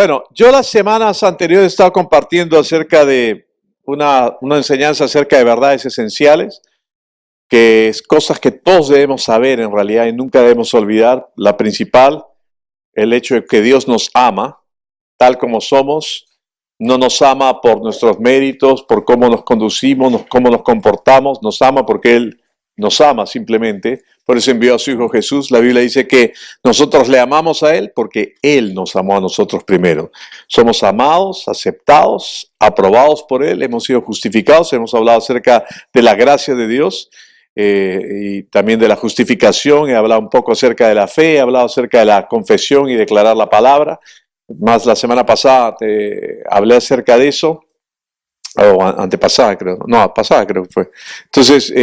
Bueno, yo las semanas anteriores he estado compartiendo acerca de una enseñanza acerca de verdades esenciales, que es cosas que todos debemos saber en realidad y nunca debemos olvidar. La principal, el hecho de que Dios nos ama tal como somos, no nos ama por nuestros méritos, por cómo nos conducimos, cómo nos comportamos, nos ama porque Él nos ama simplemente. Por eso envió a su Hijo Jesús. La Biblia dice que nosotros le amamos a Él porque Él nos amó a nosotros primero. Somos amados, aceptados, aprobados por Él, hemos sido justificados. Hemos hablado acerca de la gracia de Dios y también de la justificación. He hablado un poco acerca de la fe, he hablado acerca de la confesión y declarar la palabra. Más la semana pasada te hablé acerca de eso, o antepasada creo, no, pasada creo que fue. Entonces,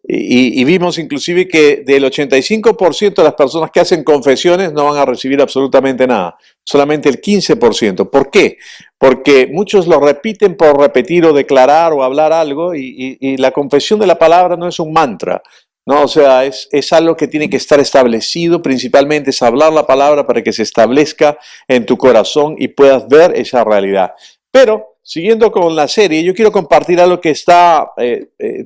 y vimos inclusive que del 85% de las personas que hacen confesiones no van a recibir absolutamente nada, solamente el 15%. ¿Por qué? Porque muchos lo repiten por repetir o declarar o hablar algo y la confesión de la palabra no es un mantra. No, o sea, es algo que tiene que estar establecido, principalmente es hablar la palabra para que se establezca en tu corazón y puedas ver esa realidad. Pero, siguiendo con la serie, yo quiero compartir algo que está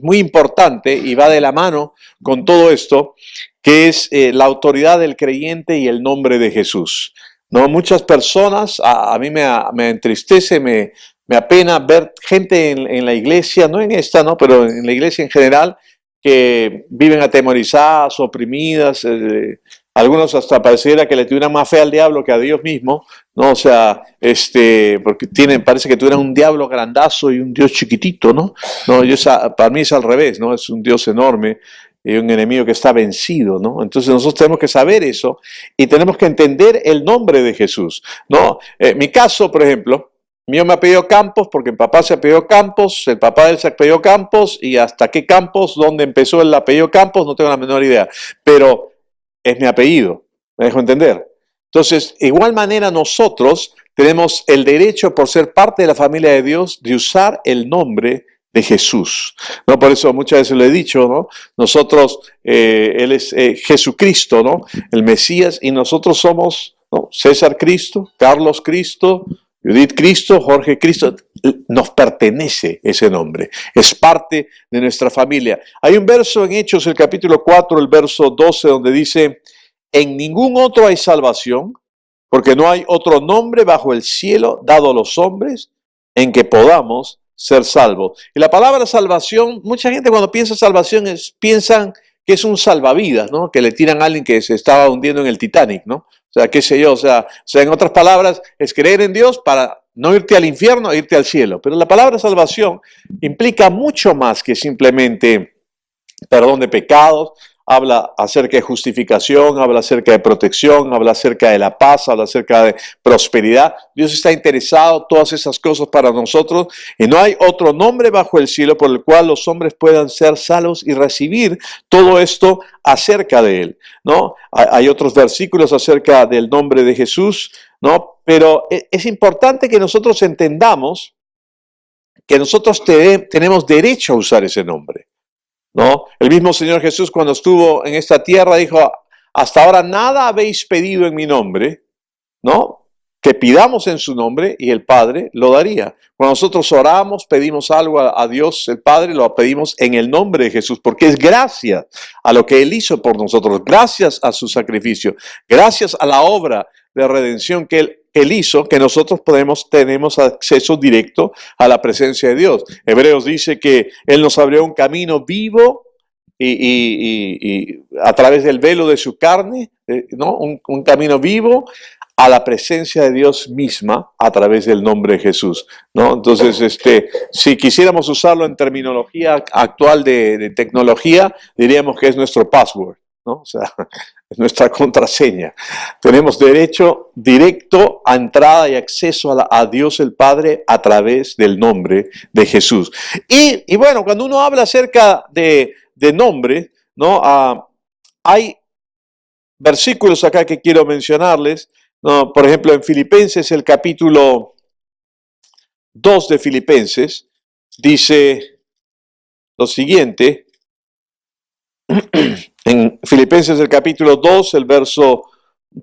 muy importante y va de la mano con todo esto, que es la autoridad del creyente y el nombre de Jesús. ¿No? Muchas personas, a mí me entristece, me apena ver gente en la iglesia, no en esta, ¿no? Pero en la iglesia en general, que viven atemorizadas, oprimidas, algunos hasta pareciera que le tuvieran más fe al diablo que a Dios mismo, ¿no? O sea, porque parece que tuvieran un diablo grandazo y un Dios chiquitito, ¿no? No, para mí es al revés, ¿no? Es un Dios enorme y un enemigo que está vencido, ¿no? Entonces nosotros tenemos que saber eso y tenemos que entender el nombre de Jesús, ¿no? Mi caso, por ejemplo, mío me apellido Campos porque mi papá se apellidó Campos, el papá de él se apellidó Campos y hasta qué Campos, dónde empezó el apellido Campos, no tengo la menor idea, pero es mi apellido, ¿me dejo entender? Entonces, de igual manera nosotros tenemos el derecho por ser parte de la familia de Dios de usar el nombre de Jesús, ¿no? Por eso muchas veces lo he dicho, ¿no? Nosotros, Él es Jesucristo, ¿no? El Mesías y nosotros somos, ¿no? César Cristo, Carlos Cristo, Judith Cristo, Jorge Cristo, nos pertenece ese nombre, es parte de nuestra familia. Hay un verso en Hechos, el capítulo 4, el verso 12, donde dice, en ningún otro hay salvación, porque no hay otro nombre bajo el cielo dado a los hombres en que podamos ser salvos. Y la palabra salvación, mucha gente cuando piensa salvación piensan que es un salvavidas, ¿no? Que le tiran a alguien que se estaba hundiendo en el Titanic, ¿no? O sea, qué sé yo, o sea, en otras palabras, es creer en Dios para no irte al infierno, irte al cielo. Pero la palabra salvación implica mucho más que simplemente perdón de pecados, habla acerca de justificación, habla acerca de protección, habla acerca de la paz, habla acerca de prosperidad. Dios está interesado en todas esas cosas para nosotros y no hay otro nombre bajo el cielo por el cual los hombres puedan ser salvos y recibir todo esto acerca de Él, ¿no? Hay otros versículos acerca del nombre de Jesús, ¿no? Pero es importante que nosotros entendamos que nosotros tenemos derecho a usar ese nombre, ¿no? El mismo Señor Jesús cuando estuvo en esta tierra dijo, hasta ahora nada habéis pedido en mi nombre, ¿no? Que pidamos en su nombre y el Padre lo daría. Cuando nosotros oramos, pedimos algo a Dios, el Padre, lo pedimos en el nombre de Jesús, porque es gracias a lo que Él hizo por nosotros, gracias a su sacrificio, gracias a la obra de redención que Él hizo, que nosotros tenemos acceso directo a la presencia de Dios. Hebreos dice que Él nos abrió un camino vivo y a través del velo de su carne, ¿no? Un camino vivo a la presencia de Dios misma a través del nombre de Jesús, ¿no? Entonces, si quisiéramos usarlo en terminología actual de tecnología, diríamos que es nuestro password, ¿no? O sea, es nuestra contraseña. Tenemos derecho directo a entrada y acceso a Dios el Padre a través del nombre de Jesús. Y bueno, cuando uno habla acerca de nombre, ¿no? Hay versículos acá que quiero mencionarles, ¿no? Por ejemplo, en Filipenses, el capítulo 2 de Filipenses, dice lo siguiente, en Filipenses el capítulo 2, el verso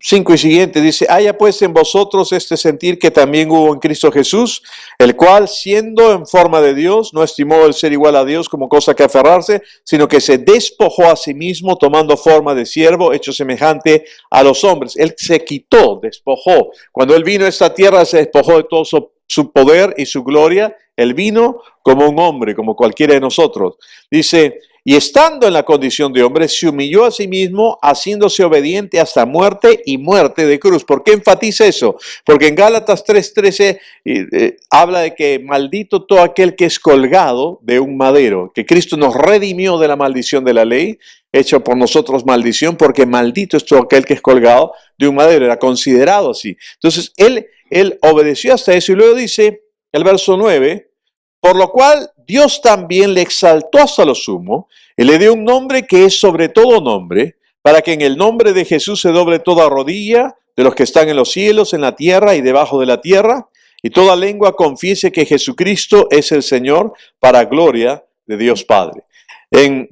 5 y siguiente, dice, haya pues en vosotros este sentir que también hubo en Cristo Jesús, el cual siendo en forma de Dios, no estimó el ser igual a Dios como cosa que aferrarse, sino que se despojó a sí mismo tomando forma de siervo, hecho semejante a los hombres. Él se quitó, despojó. Cuando Él vino a esta tierra se despojó de todo su poder y su gloria. Él vino como un hombre, como cualquiera de nosotros. Dice, y estando en la condición de hombre, se humilló a sí mismo, haciéndose obediente hasta muerte y muerte de cruz. ¿Por qué enfatiza eso? Porque en Gálatas 3:13 habla de que maldito todo aquel que es colgado de un madero, que Cristo nos redimió de la maldición de la ley, hecho por nosotros maldición, porque maldito es todo aquel que es colgado de un madero, era considerado así. Entonces, él obedeció hasta eso y luego dice, el verso 9, por lo cual Dios también le exaltó hasta lo sumo y le dio un nombre que es sobre todo nombre, para que en el nombre de Jesús se doble toda rodilla de los que están en los cielos, en la tierra y debajo de la tierra, y toda lengua confiese que Jesucristo es el Señor, para gloria de Dios Padre. En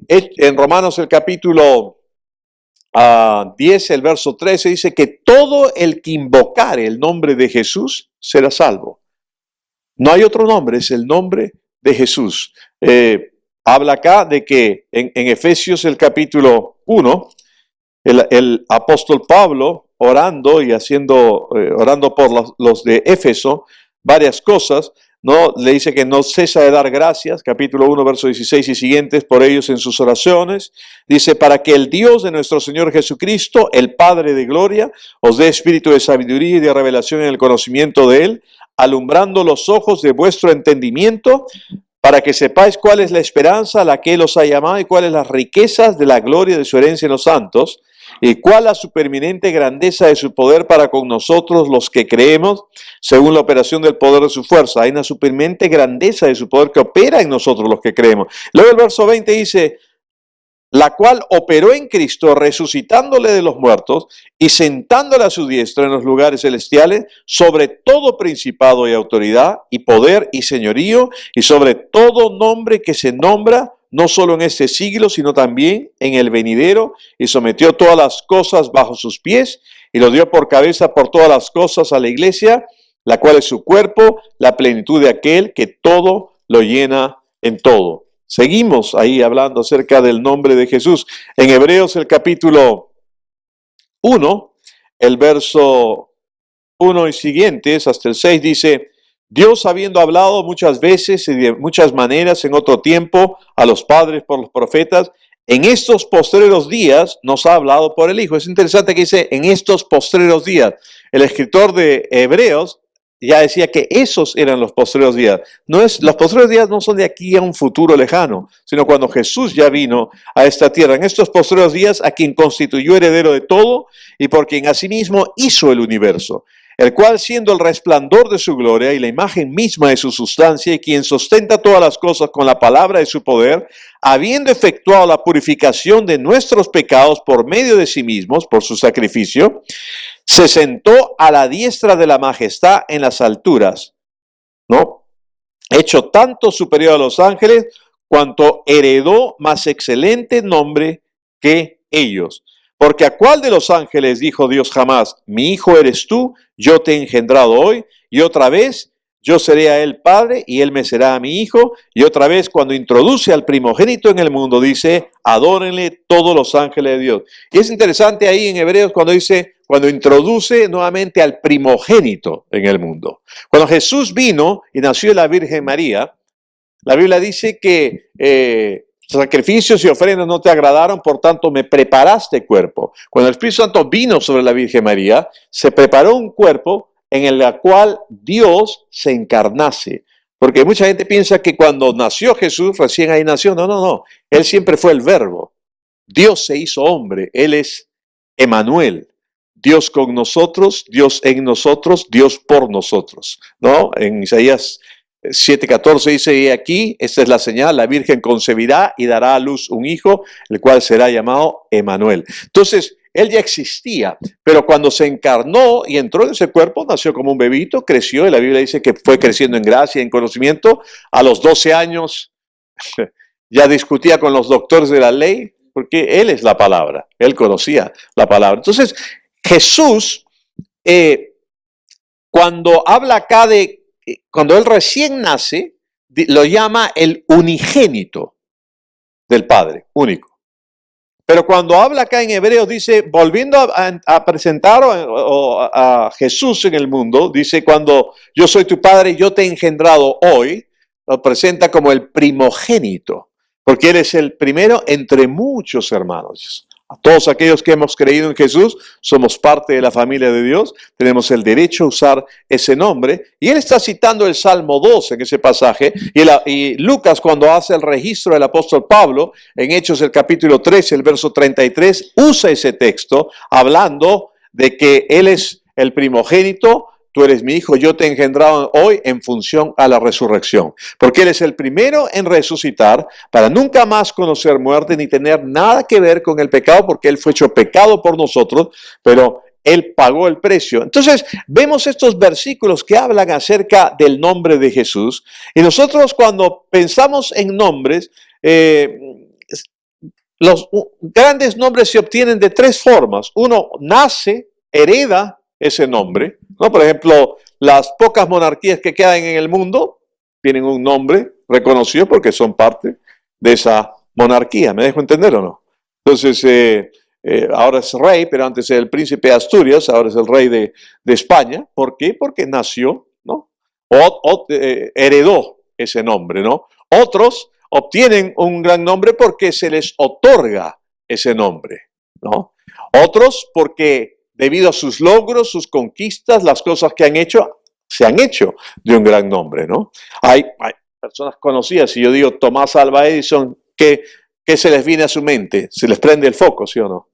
Romanos el capítulo 10, el verso 13 dice que todo el que invocare el nombre de Jesús será salvo. No hay otro nombre, es el nombre de Jesús. Habla acá de que en Efesios el capítulo 1, el apóstol Pablo orando y orando por los de Éfeso, varias cosas, ¿no? Le dice que no cesa de dar gracias, capítulo 1, verso 16 y siguientes, por ellos en sus oraciones. Dice, para que el Dios de nuestro Señor Jesucristo, el Padre de gloria, os dé espíritu de sabiduría y de revelación en el conocimiento de Él, alumbrando los ojos de vuestro entendimiento, para que sepáis cuál es la esperanza a la que Él os ha llamado y cuáles las riquezas de la gloria de su herencia en los santos, y cuál la supereminente grandeza de su poder para con nosotros los que creemos, según la operación del poder de su fuerza. Hay una supereminente grandeza de su poder que opera en nosotros los que creemos. Luego el verso 20 dice, la cual operó en Cristo, resucitándole de los muertos y sentándole a su diestra en los lugares celestiales, sobre todo principado y autoridad y poder y señorío, y sobre todo nombre que se nombra, no solo en este siglo, sino también en el venidero, y sometió todas las cosas bajo sus pies, y lo dio por cabeza por todas las cosas a la iglesia, la cual es su cuerpo, la plenitud de aquel que todo lo llena en todo. Seguimos ahí hablando acerca del nombre de Jesús. En Hebreos el capítulo 1, el verso 1 y siguientes, hasta el 6 dice, Dios habiendo hablado muchas veces y de muchas maneras en otro tiempo a los padres por los profetas, en estos postreros días nos ha hablado por el Hijo. Es interesante que dice en estos postreros días. El escritor de Hebreos ya decía que esos eran los postreros días. Los postreros días no son de aquí a un futuro lejano, sino cuando Jesús ya vino a esta tierra. En estos postreros días, a quien constituyó heredero de todo y por quien asimismo hizo el universo, el cual siendo el resplandor de su gloria y la imagen misma de su sustancia, y quien sustenta todas las cosas con la palabra de su poder, habiendo efectuado la purificación de nuestros pecados por medio de sí mismos, por su sacrificio, se sentó a la diestra de la majestad en las alturas, ¿no? Hecho tanto superior a los ángeles, cuanto heredó más excelente nombre que ellos. Porque a cuál de los ángeles dijo Dios jamás, mi hijo eres tú, yo te he engendrado hoy, y otra vez yo seré a él padre y él me será a mi hijo, y otra vez cuando introduce al primogénito en el mundo dice, adórenle todos los ángeles de Dios. Y es interesante ahí en Hebreos cuando introduce nuevamente al primogénito en el mundo. Cuando Jesús vino y nació de la Virgen María, la Biblia dice que sacrificios y ofrendas no te agradaron, por tanto me preparaste cuerpo. Cuando el Espíritu Santo vino sobre la Virgen María, se preparó un cuerpo en el cual Dios se encarnase. Porque mucha gente piensa que cuando nació Jesús, recién ahí nació. No. Él siempre fue el Verbo. Dios se hizo hombre. Él es Emmanuel. Dios con nosotros, Dios en nosotros, Dios por nosotros, ¿no? En Isaías 7:14 dice, y aquí, esta es la señal, la Virgen concebirá y dará a luz un hijo, el cual será llamado Emmanuel. Entonces, él ya existía, pero cuando se encarnó y entró en ese cuerpo, nació como un bebito, creció, y la Biblia dice que fue creciendo en gracia y en conocimiento. A los 12 años ya discutía con los doctores de la ley, porque él es la palabra, él conocía la palabra. Entonces, Jesús, cuando habla acá cuando Él recién nace, lo llama el unigénito del Padre, único. Pero cuando habla acá en Hebreos, dice, volviendo a presentar a Jesús en el mundo, dice, cuando yo soy tu Padre, yo te he engendrado hoy, lo presenta como el primogénito, porque Él es el primero entre muchos hermanos. A todos aquellos que hemos creído en Jesús, somos parte de la familia de Dios, tenemos el derecho a usar ese nombre. Y Él está citando el Salmo 2 en ese pasaje, y Lucas, cuando hace el registro del apóstol Pablo, en Hechos el capítulo 13, el verso 33, usa ese texto hablando de que Él es el primogénito. Tú eres mi hijo, yo te he engendrado hoy en función a la resurrección. Porque Él es el primero en resucitar para nunca más conocer muerte ni tener nada que ver con el pecado, porque Él fue hecho pecado por nosotros, pero Él pagó el precio. Entonces, vemos estos versículos que hablan acerca del nombre de Jesús. Y nosotros cuando pensamos en nombres, los grandes nombres se obtienen de tres formas. Uno nace, hereda ese nombre, ¿no? Por ejemplo, las pocas monarquías que quedan en el mundo tienen un nombre reconocido porque son parte de esa monarquía. ¿Me dejo entender o no? Entonces, ahora es rey, pero antes era el príncipe de Asturias, ahora es el rey de España. ¿Por qué? Porque nació, ¿no? Heredó ese nombre, ¿no? Otros obtienen un gran nombre porque se les otorga ese nombre, ¿no? Otros porque debido a sus logros, sus conquistas, las cosas que han hecho, se han hecho de un gran nombre, ¿no? Hay personas conocidas, si yo digo Tomás Alva Edison, ¿qué se les viene a su mente? Se les prende el foco, ¿sí o no?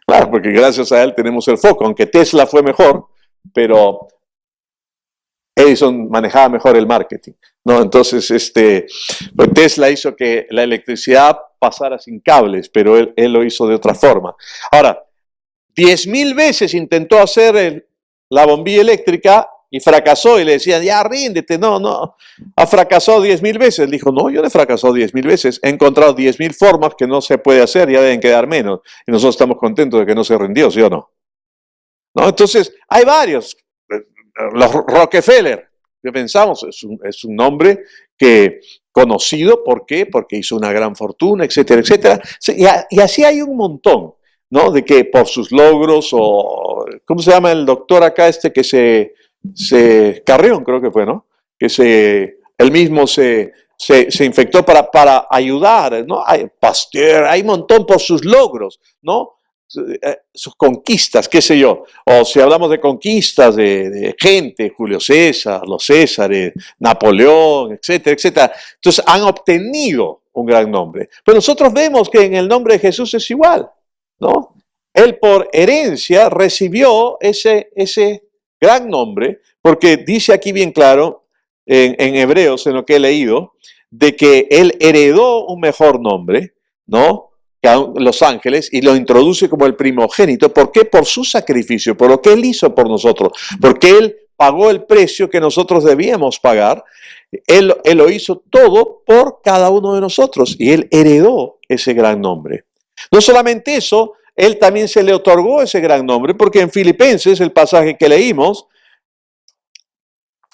Claro, porque gracias a él tenemos el foco, aunque Tesla fue mejor, pero Edison manejaba mejor el marketing, ¿no? Entonces, pues Tesla hizo que la electricidad pasara sin cables, pero él lo hizo de otra forma. Ahora, 10,000 veces intentó hacer la bombilla eléctrica y fracasó, y le decían, ya ríndete, no, ha fracasado 10,000 veces. Él dijo, no, yo no he fracasado 10,000 veces, he encontrado 10,000 formas que no se puede hacer, ya deben quedar menos, y nosotros estamos contentos de que no se rindió, ¿sí o no? ¿No? Entonces, hay varios, los Rockefeller, que pensamos, es un nombre que conocido, ¿por qué? Porque hizo una gran fortuna, etcétera, etcétera, y así hay un montón, ¿no? De que por sus logros, o ¿cómo se llama el doctor acá que Carrión creo que fue, ¿no? Que él mismo se infectó para ayudar, ¿no? Hay Pasteur, hay un montón por sus logros, ¿no? Sus conquistas, qué sé yo. O si hablamos de conquistas de gente, Julio César, los Césares, Napoleón, etcétera, etcétera. Entonces han obtenido un gran nombre. Pero nosotros vemos que en el nombre de Jesús es igual, ¿no? Él por herencia recibió ese gran nombre, porque dice aquí bien claro, en Hebreos, en lo que he leído, de que él heredó un mejor nombre, ¿no? Que a los ángeles, y lo introduce como el primogénito. ¿Por qué? Por su sacrificio, por lo que él hizo por nosotros, porque él pagó el precio que nosotros debíamos pagar. Él lo hizo todo por cada uno de nosotros, y él heredó ese gran nombre. No solamente eso, él también se le otorgó ese gran nombre, porque en Filipenses, el pasaje que leímos,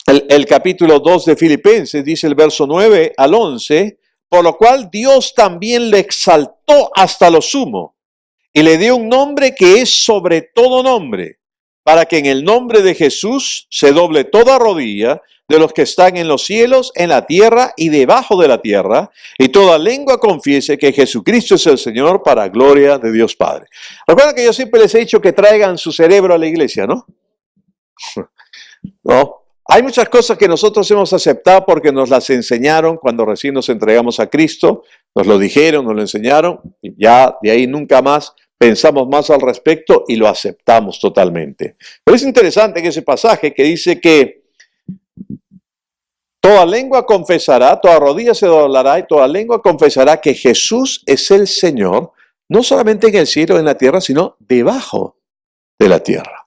el capítulo 2 de Filipenses, dice el verso 9 al 11, por lo cual Dios también le exaltó hasta lo sumo y le dio un nombre que es sobre todo nombre, para que en el nombre de Jesús se doble toda rodilla de los que están en los cielos, en la tierra y debajo de la tierra, y toda lengua confiese que Jesucristo es el Señor, para gloria de Dios Padre. Recuerden que yo siempre les he dicho que traigan su cerebro a la iglesia, ¿no? ¿No? Hay muchas cosas que nosotros hemos aceptado porque nos las enseñaron cuando recién nos entregamos a Cristo, nos lo dijeron, nos lo enseñaron, y ya de ahí nunca más pensamos más al respecto y lo aceptamos totalmente. Pero es interesante en ese pasaje que dice que toda lengua confesará, toda rodilla se doblará y toda lengua confesará que Jesús es el Señor, no solamente en el cielo, en la tierra, sino debajo de la tierra.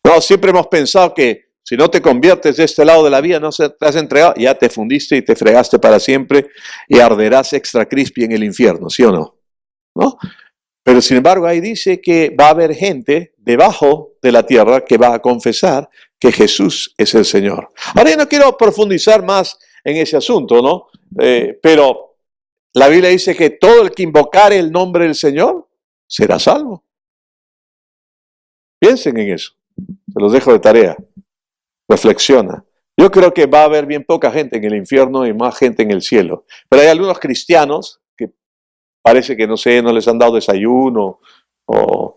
No, siempre hemos pensado que si no te conviertes de este lado de la vida, no te has entregado, ya te fundiste y te fregaste para siempre y arderás extra crispy en el infierno, ¿sí o no? ¿No? Pero sin embargo ahí dice que va a haber gente debajo de la tierra que va a confesar que Jesús es el Señor. Ahora yo no quiero profundizar más en ese asunto, ¿no? Pero la Biblia dice que todo el que invocare el nombre del Señor será salvo. Piensen en eso. Se los dejo de tarea. Reflexiona. Yo creo que va a haber bien poca gente en el infierno y más gente en el cielo. Pero hay algunos cristianos que parece que, no sé, no les han dado desayuno o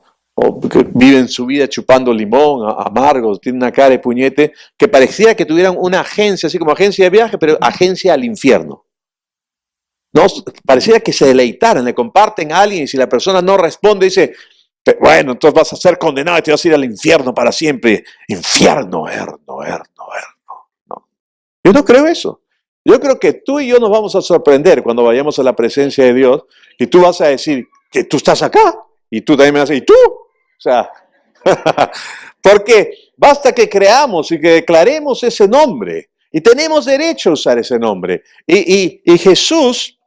que viven su vida chupando limón, amargos, tienen una cara de puñete, que parecía que tuvieran una agencia, así como agencia de viaje, pero agencia al infierno. No, parecía que se deleitaran, le comparten a alguien y si la persona no responde, dice, bueno, entonces vas a ser condenado y te vas a ir al infierno para siempre. Infierno, no. Yo no creo eso. Yo creo que tú y yo nos vamos a sorprender cuando vayamos a la presencia de Dios y tú vas a decir que tú estás acá y tú también me vas a decir, ¿y tú? O sea, porque basta que creamos y que declaremos ese nombre y tenemos derecho a usar ese nombre. Y Jesús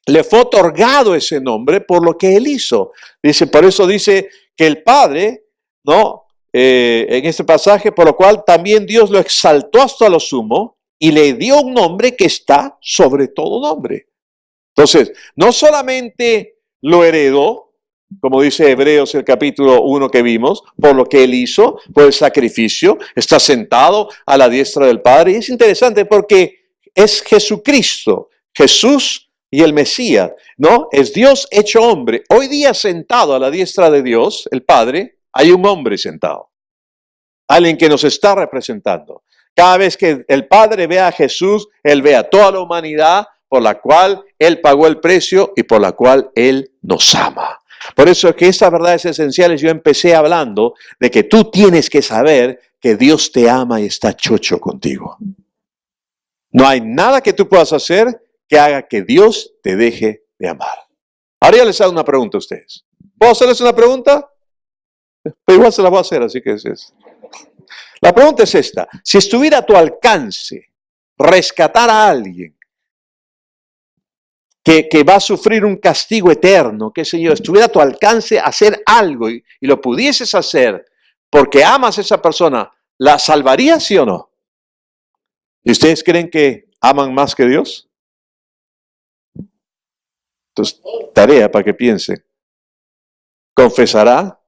le fue otorgado ese nombre por lo que él hizo. Dice, por eso dice que el Padre, ¿no? En este pasaje, por lo cual también Dios lo exaltó hasta lo sumo y le dio un nombre que está sobre todo nombre. Entonces, no solamente lo heredó, como dice Hebreos el capítulo 1 que vimos, por lo que él hizo, por el sacrificio, está sentado a la diestra del Padre. Y es interesante porque es Jesucristo, Jesús y el Mesías, ¿no? Es Dios hecho hombre. Hoy día sentado a la diestra de Dios, el Padre, hay un hombre sentado. Alguien que nos está representando. Cada vez que el Padre ve a Jesús, Él ve a toda la humanidad por la cual Él pagó el precio y por la cual Él nos ama. Por eso es que estas verdades esenciales yo empecé hablando de que tú tienes que saber que Dios te ama y está chocho contigo. No hay nada que tú puedas hacer que haga que Dios te deje de amar. Ahora yo les hago una pregunta a ustedes. ¿Puedo hacerles una pregunta? Pero igual se la voy a hacer, así que es. La pregunta es esta. Si estuviera a tu alcance rescatar a alguien que va a sufrir un castigo eterno, qué sé yo, estuviera a tu alcance hacer algo y lo pudieses hacer porque amas a esa persona, ¿la salvarías, sí o no? ¿Y ustedes creen que aman más que Dios? Entonces, tarea para que piensen. Confesará,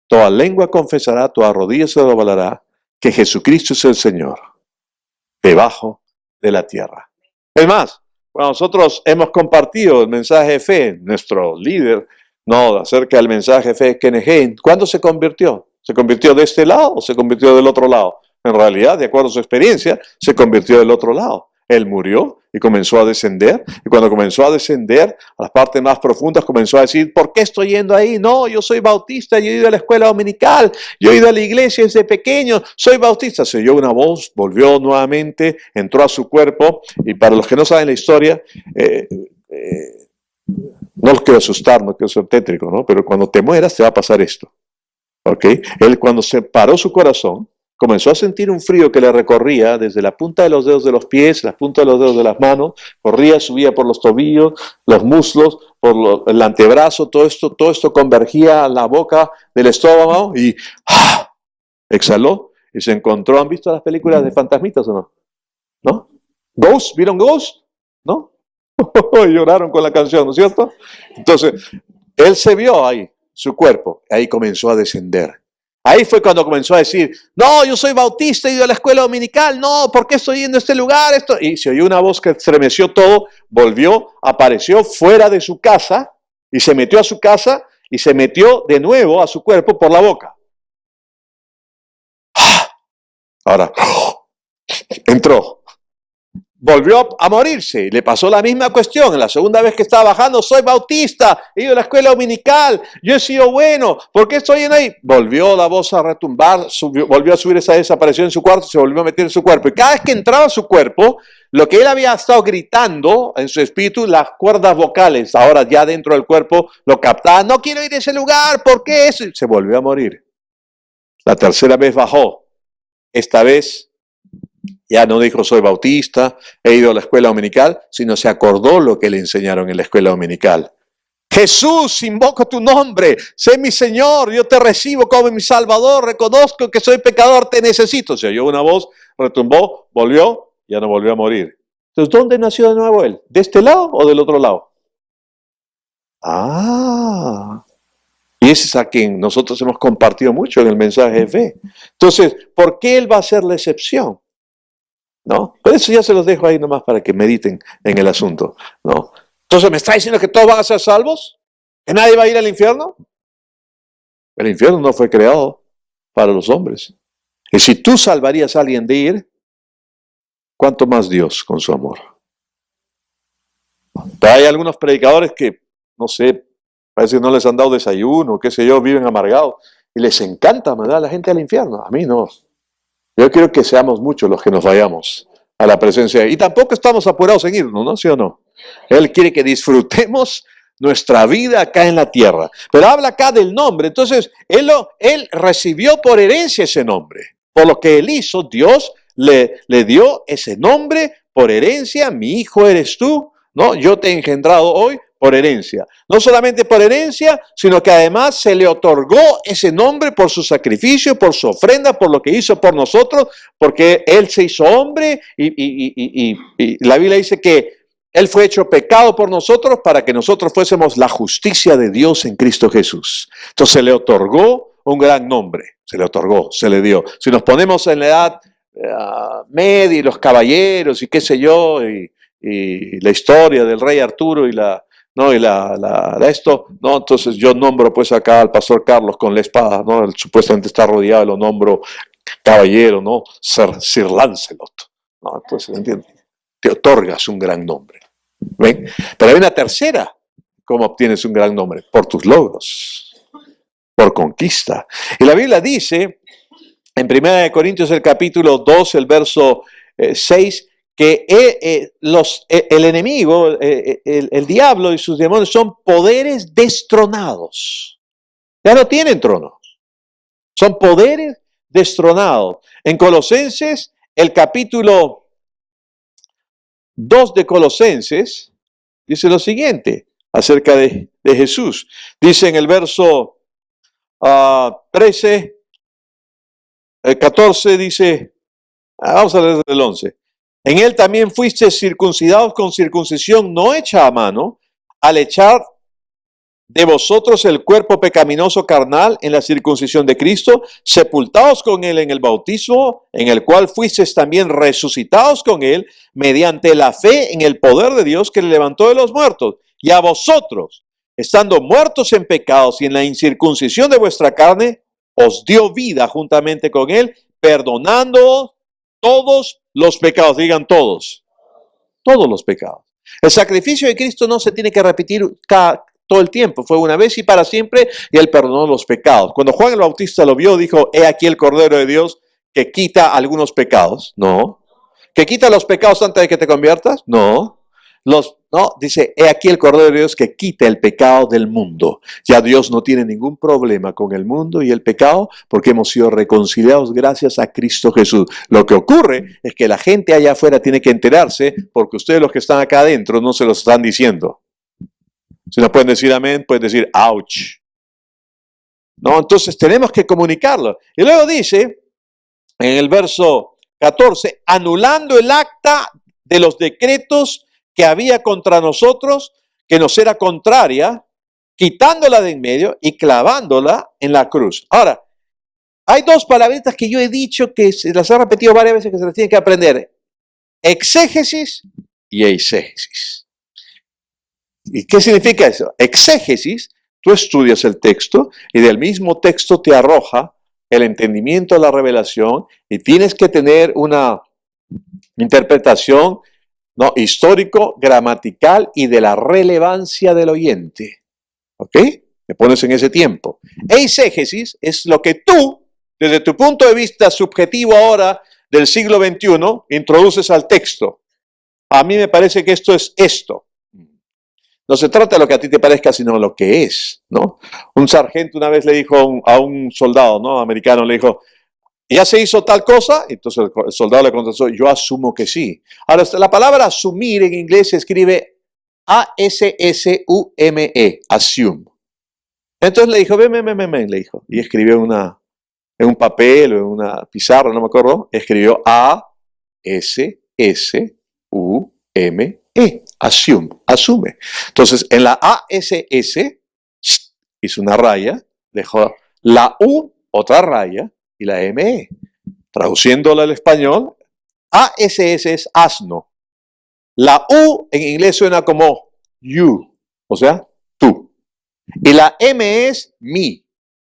toda lengua confesará, toda rodilla se doblará, que Jesucristo es el Señor, debajo de la tierra. Es más, cuando nosotros hemos compartido el mensaje de fe, nuestro líder, no, acerca del mensaje de fe, Kenneth Hagin, ¿cuándo se convirtió? ¿Se convirtió de este lado o se convirtió del otro lado? En realidad, de acuerdo a su experiencia, se convirtió del otro lado. Él murió y comenzó a descender. Y cuando comenzó a descender a las partes más profundas, comenzó a decir, ¿por qué estoy yendo ahí? No, yo soy bautista, yo he ido a la escuela dominical, yo he ido a la iglesia desde pequeño, soy bautista. Se oyó una voz, volvió nuevamente, entró a su cuerpo. Y para los que no saben la historia, no los quiero asustar, no quiero ser tétrico, ¿no? Pero cuando te mueras te va a pasar esto. ¿Ok? Él cuando se paró su corazón, comenzó a sentir un frío que le recorría desde la punta de los dedos de los pies, la punta de los dedos de las manos, corría, subía por los tobillos, los muslos, por el antebrazo, todo esto convergía a la boca del estómago y exhaló y se encontró. ¿Han visto las películas de fantasmitas o no? ¿No? ¿Ghost? ¿Vieron Ghost? ¿No? Lloraron con la canción, ¿no es cierto? Entonces, él se vio ahí, su cuerpo, ahí comenzó a descender. Ahí fue cuando comenzó a decir, no, yo soy bautista, he ido a la escuela dominical, no, ¿por qué estoy yendo a este lugar? Y se oyó una voz que estremeció todo, volvió, apareció fuera de su casa y se metió a su casa y se metió de nuevo a su cuerpo por la boca. Ahora, entró. Volvió a morirse y le pasó la misma cuestión. La segunda vez que estaba bajando, soy bautista, he ido a la escuela dominical, yo he sido bueno, ¿por qué estoy en ahí? Volvió la voz a retumbar, volvió a subir esa desapareció en su cuarto, se volvió a meter en su cuerpo. Y cada vez que entraba a su cuerpo, lo que él había estado gritando en su espíritu, las cuerdas vocales, ahora ya dentro del cuerpo, lo captaban, no quiero ir a ese lugar, ¿por qué eso? Y se volvió a morir. La tercera vez bajó, esta vez ya no dijo soy bautista, he ido a la escuela dominical, sino se acordó lo que le enseñaron en la escuela dominical. Jesús, invoco tu nombre, sé mi Señor, yo te recibo como mi Salvador, reconozco que soy pecador, te necesito. Se oyó una voz, retumbó, volvió, ya no volvió a morir. Entonces, ¿dónde nació de nuevo él? ¿De este lado o del otro lado? Ah, y ese es a quien nosotros hemos compartido mucho en el mensaje de fe. Entonces, ¿por qué él va a ser la excepción? ¿No? Por eso ya se los dejo ahí nomás para que mediten en el asunto, ¿no? Entonces, ¿me está diciendo que todos van a ser salvos? ¿Que nadie va a ir al infierno? El infierno no fue creado para los hombres. Y si tú salvarías a alguien de ir, ¿cuánto más Dios con su amor? Pero hay algunos predicadores que, no sé, parece que no les han dado desayuno, qué sé yo, viven amargados. Y les encanta mandar a la gente al infierno. A mí no. Yo quiero que seamos muchos los que nos vayamos a la presencia. Y tampoco estamos apurados en irnos, ¿no? ¿Sí o no? Él quiere que disfrutemos nuestra vida acá en la tierra. Pero habla acá del nombre. Entonces, él recibió por herencia ese nombre. Por lo que él hizo, Dios le dio ese nombre por herencia. Mi hijo eres tú, ¿no? Yo te he engendrado hoy por herencia. No solamente por herencia, sino que además se le otorgó ese nombre por su sacrificio, por su ofrenda, por lo que hizo por nosotros, porque Él se hizo hombre y la Biblia dice que Él fue hecho pecado por nosotros para que nosotros fuésemos la justicia de Dios en Cristo Jesús. Entonces se le otorgó un gran nombre, se le otorgó, se le dio. Si nos ponemos en la edad media y los caballeros y qué sé yo, y la historia del rey Arturo y no, esto, no, entonces yo nombro pues acá al pastor Carlos con la espada, ¿no? Él supuestamente está rodeado, lo nombro caballero, ¿no? Sir Lancelot, ¿no? Entonces, ¿entiendes? Te otorgas un gran nombre, ¿ven? Pero hay una tercera, ¿cómo obtienes un gran nombre? Por tus logros, por conquista. Y la Biblia dice, en 1 Corintios el capítulo 2, el verso 6, que el enemigo, el diablo y sus demonios son poderes destronados. Ya no tienen trono. Son poderes destronados. En Colosenses, el capítulo 2 de Colosenses, dice lo siguiente acerca de Jesús. Dice en el verso 13, 14, dice, vamos a leer el 11. En él también fuiste circuncidados con circuncisión no hecha a mano, al echar de vosotros el cuerpo pecaminoso carnal en la circuncisión de Cristo, sepultados con él en el bautismo, en el cual fuisteis también resucitados con él, mediante la fe en el poder de Dios que le levantó de los muertos. Y a vosotros, estando muertos en pecados y en la incircuncisión de vuestra carne, os dio vida juntamente con él, perdonando todos los pecados, digan todos los pecados. El sacrificio de Cristo no se tiene que repetir todo el tiempo, fue una vez y para siempre, y Él perdonó los pecados. Cuando Juan el Bautista lo vio, dijo, he aquí el Cordero de Dios que quita algunos pecados. No. ¿Que quita los pecados antes de que te conviertas? No. No, dice, he aquí el Cordero de Dios que quita el pecado del mundo. Ya Dios no tiene ningún problema con el mundo y el pecado porque hemos sido reconciliados gracias a Cristo Jesús. Lo que ocurre es que la gente allá afuera tiene que enterarse porque ustedes los que están acá adentro no se los están diciendo. Si no pueden decir amén, pueden decir ouch. No, entonces tenemos que comunicarlo. Y luego dice, en el verso 14, anulando el acta de los decretos que había contra nosotros, que nos era contraria, quitándola de en medio y clavándola en la cruz. Ahora, hay dos palabritas que yo he dicho que se las he repetido varias veces que se las tiene que aprender. Exégesis y eisegesis. ¿Y qué significa eso? Exégesis, tú estudias el texto y del mismo texto te arroja el entendimiento de la revelación y tienes que tener una interpretación, ¿no?, histórico, gramatical y de la relevancia del oyente. ¿Ok? Te pones en ese tiempo. Eisegesis es lo que tú, desde tu punto de vista subjetivo ahora del siglo XXI, introduces al texto. A mí me parece que esto es esto. No se trata de lo que a ti te parezca, sino lo que es, ¿no? Un sargento una vez le dijo a un soldado, ¿no?, americano, le dijo, ¿ya se hizo tal cosa? Entonces el soldado le contestó, yo asumo que sí. Ahora, la palabra asumir en inglés se escribe A-S-S-U-M-E, assume. Entonces le dijo, ven, le dijo. Y escribió en un papel o en una pizarra, no me acuerdo, escribió A-S-S-U-M-E, assume, asume. Entonces, en la A-S-S hizo una raya, dejó la U, otra raya, y la M-E. Traduciéndola al español, A-S-S es asno. La U en inglés suena como you, o sea, tú. Y la M es me, o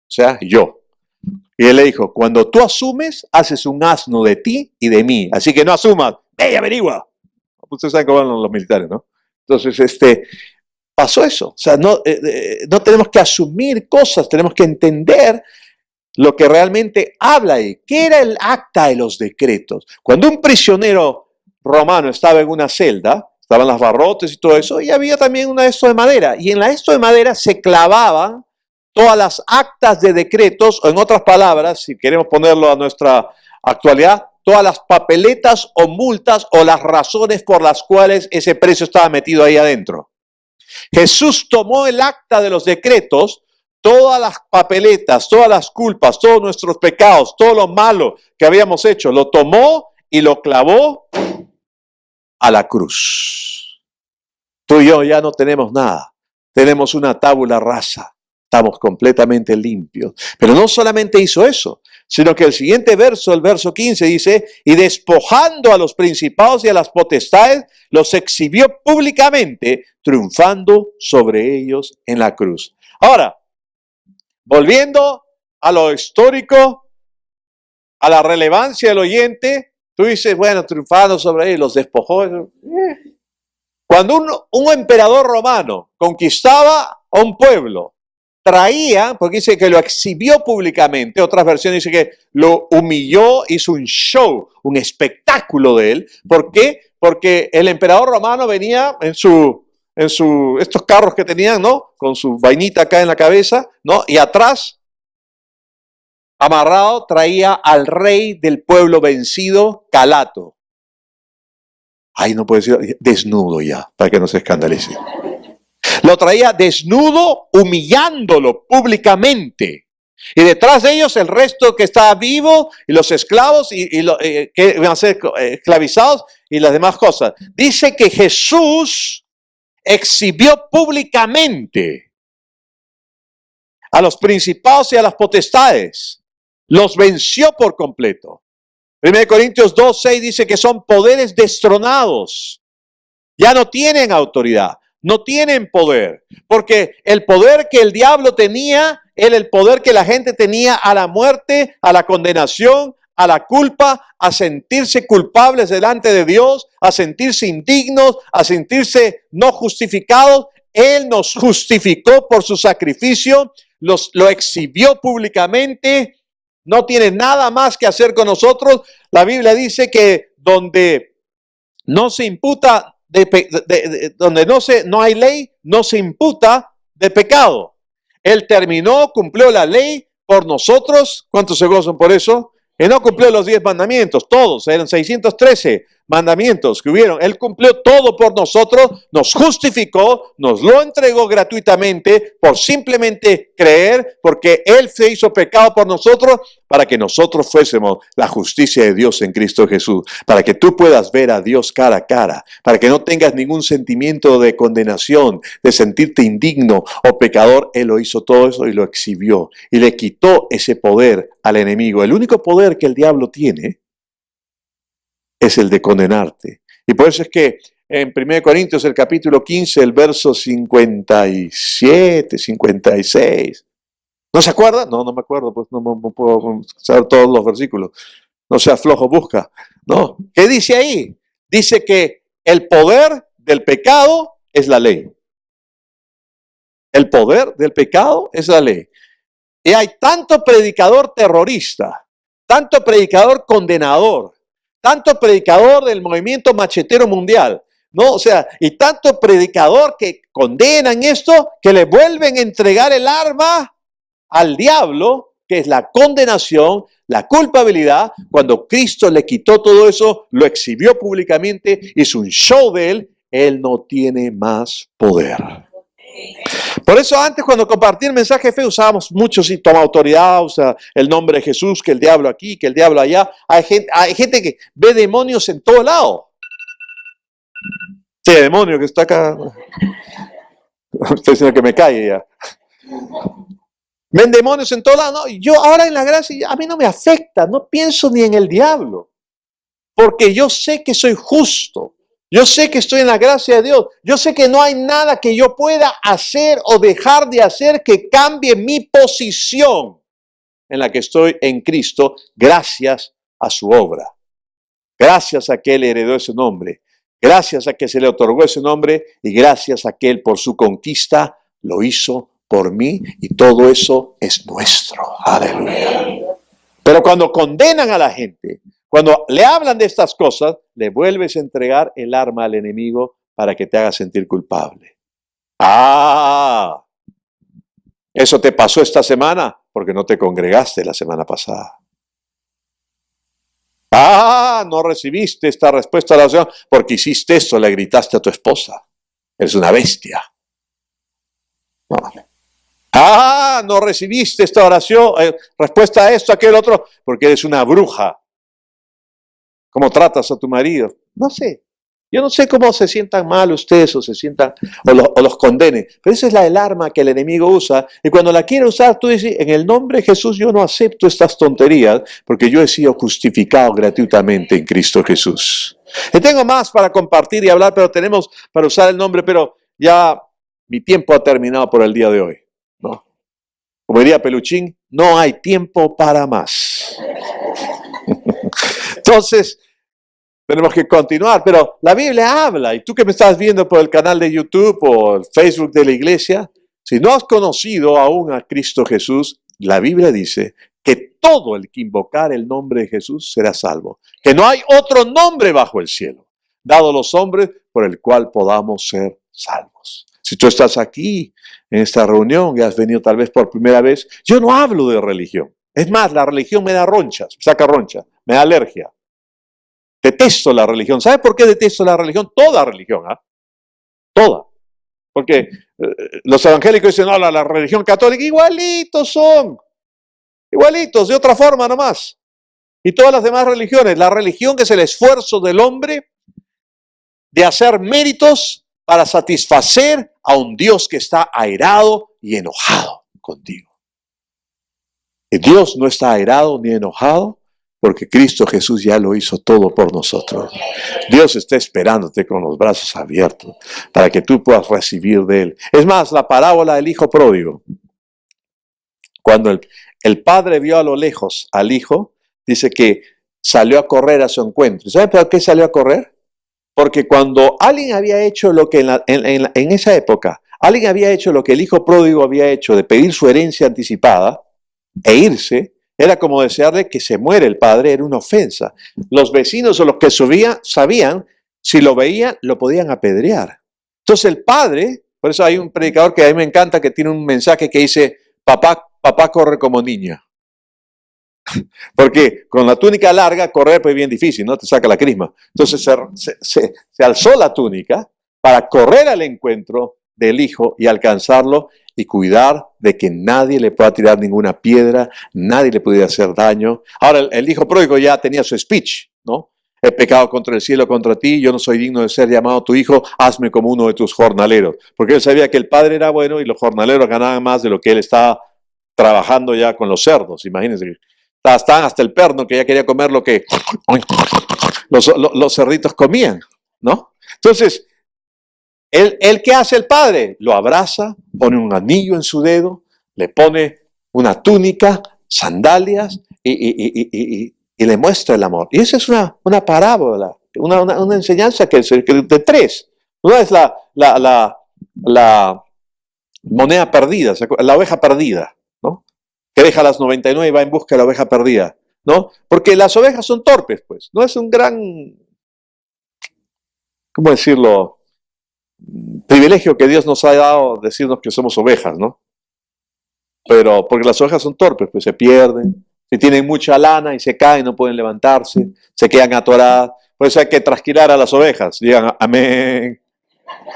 sea, yo. Y él le dijo, cuando tú asumes, haces un asno de ti y de mí. Así que no asumas, ve y averigua. Ustedes saben cómo van los militares, ¿no? Entonces, pasó eso. O sea, no tenemos que asumir cosas, tenemos que entender lo que realmente habla ahí. ¿Qué era el acta de los decretos? Cuando un prisionero romano estaba en una celda, estaban las barrotes y todo eso, y había también una esto de madera. Y en la esto de madera se clavaban todas las actas de decretos, o en otras palabras, si queremos ponerlo a nuestra actualidad, todas las papeletas o multas o las razones por las cuales ese preso estaba metido ahí adentro. Jesús tomó el acta de los decretos, todas las papeletas, todas las culpas, todos nuestros pecados, todo lo malo que habíamos hecho, lo tomó y lo clavó a la cruz. Tú y yo ya no tenemos nada, tenemos una tabula rasa. Estamos completamente limpios. Pero no solamente hizo eso, sino que el siguiente verso, el verso 15, dice, y despojando a los principados y a las potestades, los exhibió públicamente, triunfando sobre ellos en la cruz. Ahora, volviendo a lo histórico, a la relevancia del oyente, tú dices, bueno, triunfando sobre ellos, los despojó. Cuando un emperador romano conquistaba a un pueblo, traía, porque dice que lo exhibió públicamente, otras versiones dicen que lo humilló, hizo un show, un espectáculo de él. ¿Por qué? Porque el emperador romano venía en estos carros que tenían, ¿no? Con su vainita acá en la cabeza, ¿no? Y atrás, amarrado, traía al rey del pueblo vencido, Calato. Ay, no puede decir, desnudo ya, para que no se escandalice. Lo traía desnudo, humillándolo públicamente. Y detrás de ellos el resto que estaba vivo y los esclavos que iban a ser esclavizados y las demás cosas. Dice que Jesús exhibió públicamente a los principados y a las potestades. Los venció por completo. 1 Corintios 2:6 dice que son poderes destronados. Ya no tienen autoridad. No tienen poder, porque el poder que el diablo tenía era el poder que la gente tenía a la muerte, a la condenación, a la culpa, a sentirse culpables delante de Dios, a sentirse indignos, a sentirse no justificados. Él nos justificó por su sacrificio, lo exhibió públicamente, no tiene nada más que hacer con nosotros. La Biblia dice que donde no se imputa donde no hay ley, no se imputa de pecado. Él terminó, cumplió la ley por nosotros. ¿Cuántos se gozan por eso? Él no cumplió los 10 mandamientos, todos, eran 613 mandamientos que hubieron. Él cumplió todo por nosotros, nos justificó, nos lo entregó gratuitamente por simplemente creer, porque Él se hizo pecado por nosotros para que nosotros fuésemos la justicia de Dios en Cristo Jesús, para que tú puedas ver a Dios cara a cara, para que no tengas ningún sentimiento de condenación, de sentirte indigno o pecador. Él lo hizo todo eso y lo exhibió y le quitó ese poder al enemigo. El único poder que el diablo tiene es el de condenarte. Y por eso es que en 1 Corintios, el capítulo 15, el verso 57, 56. ¿No se acuerda? No me acuerdo, pues no puedo saber todos los versículos. No sea flojo, busca. No. ¿Qué dice ahí? Dice que el poder del pecado es la ley. El poder del pecado es la ley. Y hay tanto predicador terrorista, tanto predicador condenador, tanto predicador del movimiento machetero mundial, ¿no? O sea, y tanto predicador que condenan esto, que le vuelven a entregar el arma al diablo, que es la condenación, la culpabilidad. Cuando Cristo le quitó todo eso, lo exhibió públicamente, hizo un show de él, Él no tiene más poder. Por eso antes cuando compartí el mensaje de fe usábamos mucho, sí, toma autoridad, usa el nombre de Jesús, que el diablo aquí, que el diablo allá. Hay gente que ve demonios en todo lado. Sí, demonio que está acá. Estoy diciendo que me calle ya. Ven demonios en todo lado. No, yo ahora en la gracia, a mí no me afecta, no pienso ni en el diablo. Porque yo sé que soy justo. Yo sé que estoy en la gracia de Dios. Yo sé que no hay nada que yo pueda hacer o dejar de hacer que cambie mi posición en la que estoy en Cristo gracias a su obra. Gracias a que Él heredó ese nombre. Gracias a que se le otorgó ese nombre y gracias a que Él por su conquista lo hizo por mí y todo eso es nuestro. Aleluya. Pero cuando condenan a la gente, cuando le hablan de estas cosas, le vuelves a entregar el arma al enemigo para que te haga sentir culpable. Ah, eso te pasó esta semana porque no te congregaste la semana pasada. Ah, no recibiste esta respuesta a la oración porque hiciste esto, le gritaste a tu esposa. Eres una bestia. No. Ah, no recibiste esta oración, respuesta a esto, aquel otro, porque eres una bruja. ¿Cómo tratas a tu marido? No sé. Yo no sé cómo se sientan mal ustedes o se sientan o los condenen. Pero esa es el arma que el enemigo usa. Y cuando la quiere usar, tú dices, en el nombre de Jesús yo no acepto estas tonterías porque yo he sido justificado gratuitamente en Cristo Jesús. Y tengo más para compartir y hablar, pero tenemos para usar el nombre, pero ya mi tiempo ha terminado por el día de hoy, ¿no? Como diría Peluchín, no hay tiempo para más. Entonces, tenemos que continuar, pero la Biblia habla, y tú que me estás viendo por el canal de YouTube o el Facebook de la iglesia, si no has conocido aún a Cristo Jesús, la Biblia dice que todo el que invocar el nombre de Jesús será salvo, que no hay otro nombre bajo el cielo, dado a los hombres por el cual podamos ser salvos. Si tú estás aquí en esta reunión y has venido tal vez por primera vez, yo no hablo de religión. Es más, la religión me da ronchas, me saca roncha, me da alergia. Detesto la religión. ¿Sabe por qué detesto la religión? Toda religión, ¿ah? Toda. Porque los evangélicos dicen, no, la religión católica, igualitos son. Igualitos, de otra forma nomás. Y todas las demás religiones. La religión es el esfuerzo del hombre de hacer méritos para satisfacer a un Dios que está airado y enojado contigo. Y Dios no está airado ni enojado porque Cristo Jesús ya lo hizo todo por nosotros. Dios está esperándote con los brazos abiertos para que tú puedas recibir de Él. Es más, la parábola del hijo pródigo. Cuando el padre vio a lo lejos al hijo, dice que salió a correr a su encuentro. ¿Saben por qué salió a correr? Porque cuando alguien había hecho lo que en esa época, alguien había hecho lo que el hijo pródigo había hecho, de pedir su herencia anticipada e irse, era como desearle que se muera el padre, era una ofensa. Los vecinos o los que subían sabían, si lo veían, lo podían apedrear. Entonces el padre, por eso hay un predicador que a mí me encanta, que tiene un mensaje que dice, papá corre como niña. Porque con la túnica larga, correr pues es bien difícil, ¿no? Te saca la crisma. Entonces se alzó la túnica para correr al encuentro del hijo y alcanzarlo y cuidar de que nadie le pueda tirar ninguna piedra, nadie le pudiera hacer daño. Ahora, el hijo pródigo ya tenía su speech, ¿no? He pecado contra el cielo, contra ti, yo no soy digno de ser llamado tu hijo, hazme como uno de tus jornaleros. Porque él sabía que el padre era bueno y los jornaleros ganaban más de lo que él estaba trabajando ya con los cerdos, imagínense. Estaban hasta el perno que ya quería comer lo que los cerditos comían, ¿no? Entonces, ¿qué hace el padre? Lo abraza, pone un anillo en su dedo, le pone una túnica, sandalias y le muestra el amor. Y esa es una parábola, una enseñanza que de tres. Una es la moneda perdida, la oveja perdida, ¿no? Que deja las 99 y va en busca de la oveja perdida, ¿no? Porque las ovejas son torpes, pues. No es un gran, ¿cómo decirlo?, privilegio que Dios nos ha dado decirnos que somos ovejas, ¿no? Pero porque las ovejas son torpes, pues se pierden, si tienen mucha lana y se caen, no pueden levantarse, se quedan atoradas. Por eso hay que trasquilar a las ovejas. Digan amén.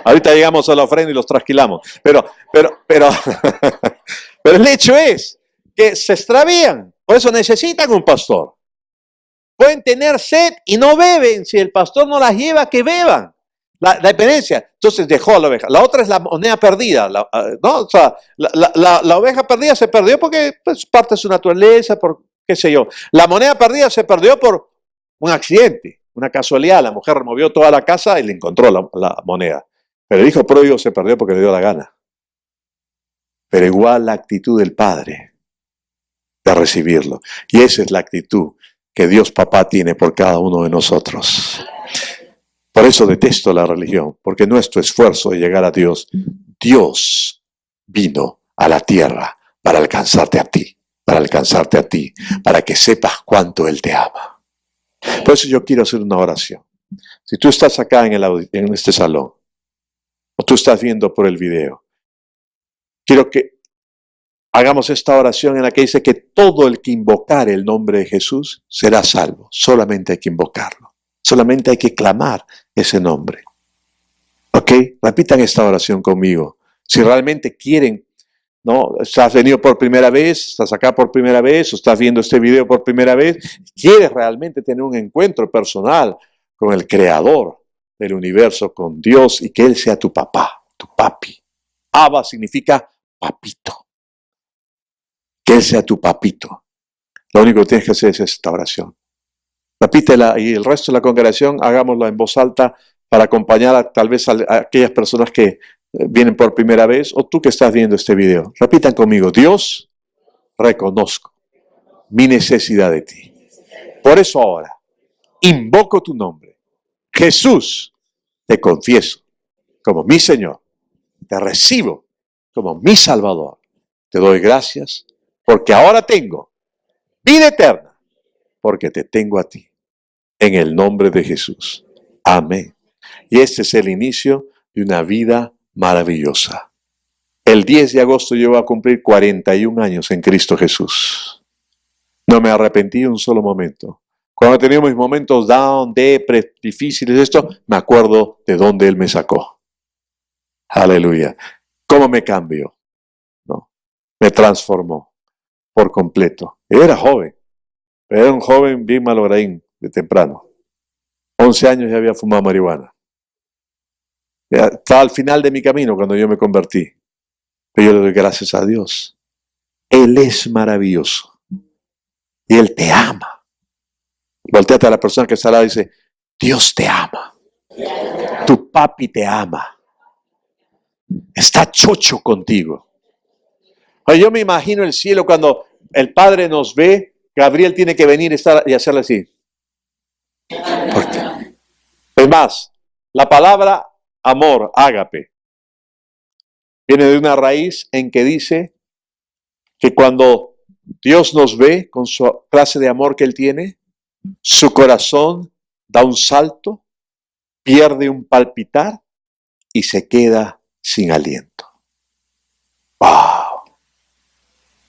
Ahorita llegamos a la ofrenda y los trasquilamos. Pero pero el hecho es que se extravían. Por eso necesitan un pastor. Pueden tener sed y no beben. Si el pastor no las lleva, que beban. La dependencia. Entonces dejó a la oveja. La otra es la moneda perdida. ¿No? O sea, la oveja perdida se perdió porque pues, parte de su naturaleza, por qué sé yo. La moneda perdida se perdió por un accidente, una casualidad. La mujer removió toda la casa y le encontró la moneda. Pero el hijo pródigo se perdió porque le dio la gana. Pero igual la actitud del padre de recibirlo. Y esa es la actitud que Dios Papá tiene por cada uno de nosotros. Por eso detesto la religión, porque nuestro esfuerzo de llegar a Dios, Dios vino a la tierra para alcanzarte a ti, para que sepas cuánto Él te ama. Por eso yo quiero hacer una oración. Si tú estás acá en este salón, o tú estás viendo por el video, quiero que hagamos esta oración en la que dice que todo el que invocare el nombre de Jesús será salvo. Solamente hay que invocarlo. Solamente hay que clamar ese nombre. ¿Ok? Repitan esta oración conmigo. Si realmente quieren, ¿no? Estás venido por primera vez, estás acá por primera vez, o estás viendo este video por primera vez, quieres realmente tener un encuentro personal con el Creador del universo, con Dios, y que Él sea tu papá, tu papi. Abba significa papito. Que Él sea tu papito. Lo único que tienes que hacer es esta oración. Repítela y el resto de la congregación hagámoslo en voz alta para acompañar tal vez a aquellas personas que vienen por primera vez o tú que estás viendo este video. Repitan conmigo: Dios, reconozco mi necesidad de ti. Por eso ahora invoco tu nombre. Jesús, te confieso como mi Señor. Te recibo como mi Salvador. Te doy gracias porque ahora tengo vida eterna, porque te tengo a ti. En el nombre de Jesús. Amén. Y este es el inicio de una vida maravillosa. El 10 de agosto yo voy a cumplir 41 años en Cristo Jesús. No me arrepentí un solo momento. Cuando he tenido mis momentos down, difíciles, esto, me acuerdo de dónde Él me sacó. Aleluya. ¿Cómo me cambió? ¿No? Me transformó por completo. Yo era joven, pero era un joven bien malogradín de temprano. 11 años ya había fumado marihuana. Ya estaba al final de mi camino cuando yo me convertí. Pero yo le doy gracias a Dios. Él es maravilloso. Y Él te ama. Volteate a la persona que está al lado y dice: Dios te ama. Tu papi te ama. Está chocho contigo. Oye, yo me imagino el cielo cuando el Padre nos ve. Gabriel tiene que venir y hacerle así. Es más, la palabra amor, ágape, viene de una raíz en que dice que cuando Dios nos ve con su clase de amor que Él tiene, su corazón da un salto, pierde un palpitar y se queda sin aliento. ¡Wow!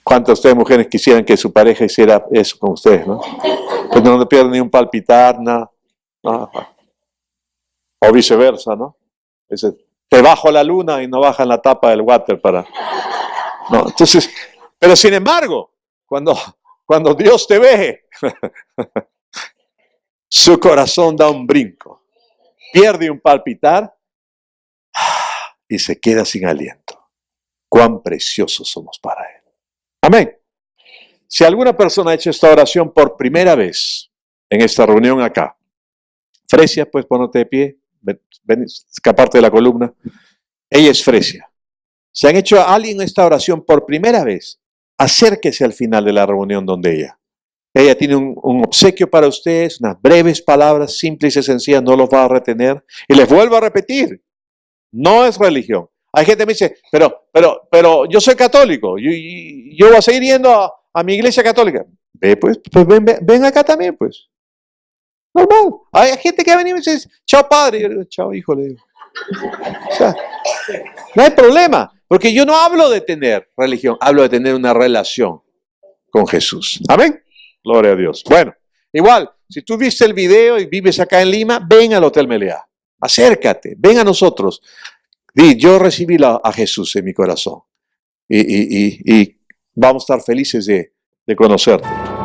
¿Cuántas de ustedes, mujeres, quisieran que su pareja hiciera eso con ustedes, no? Pues no le pierden ni un palpitar, nada. O viceversa, ¿no? Te bajo la luna y no bajan la tapa del water para... No, entonces, pero sin embargo, cuando Dios te ve, su corazón da un brinco, pierde un palpitar y se queda sin aliento. Cuán preciosos somos para Él. Amén. Si alguna persona ha hecho esta oración por primera vez en esta reunión acá, Fresia, pues ponerte de pie, ven, escaparte de la columna. Ella es Fresia. Si han hecho a alguien esta oración por primera vez, acérquese al final de la reunión donde ella tiene un obsequio para ustedes, unas breves palabras simples y sencillas, no los va a retener. Y les vuelvo a repetir, no es religión. Hay gente que me dice, pero yo soy católico, yo voy a seguir yendo a mi iglesia católica. Ve pues ven acá también, pues. Normal. Hay gente que ha venido y me dice, chao padre. Yo le digo, chao hijo, le digo. O sea, no hay problema, porque yo no hablo de tener religión, hablo de tener una relación con Jesús. Amén. Gloria a Dios. Bueno, igual, si tú viste el video y vives acá en Lima, ven al Hotel Meliá. Acércate, ven a nosotros. Di, yo recibí a Jesús en mi corazón y vamos a estar felices de conocerte.